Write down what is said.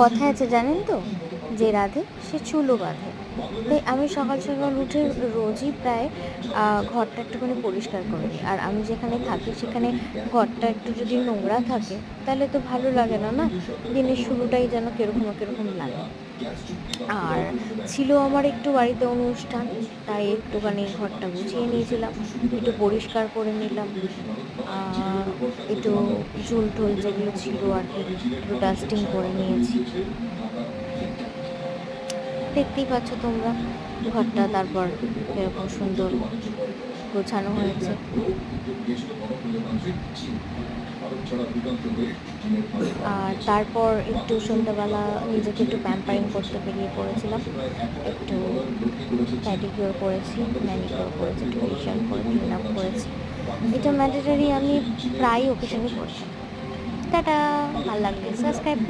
কথায় আছে জানেন তো, যে রাধে সে চুলও বাঁধে। তাই আমি সকাল সকাল উঠে রোজই প্রায় ঘরটা একটুখানি পরিষ্কার করে দিই। আর আমি যেখানে থাকি সেখানে ঘরটা একটু যদি নোংরা থাকে তাহলে তো ভালো লাগে না, না? দিনের শুরুটাই যেন কিরকম কিরকম লাগে। আর ছিল আমার একটু বাড়িতে অনুষ্ঠান, তাই একটুখানি ঘরটা গুছিয়ে নিয়েছিলাম, একটু পরিষ্কার করে নিলাম। একটু ঝুল টুল যেগুলো ছিল আর কি, একটু ডাস্টিং করে নিয়েছি। দেখতেই পাচ্ছ তোমরা ঘরটা তারপর কিরকম সুন্দর গোছানো হয়েছে। আর তারপর একটু সন্ধ্যাবেলা নিজেকে একটু প্যাম্পারিং করতে বেরিয়ে পড়েছিলাম। একটু প্যাডিকিওর করেছি, ম্যানিকিওর করেছি, একটু ফেশিয়াল করে ক্লিন আপ করেছি। এটা ম্যান্ডেটরি, আমি প্রায় ওকেশনে করে থাকি। টাটা। ভালো লাগলে সাবস্ক্রাইব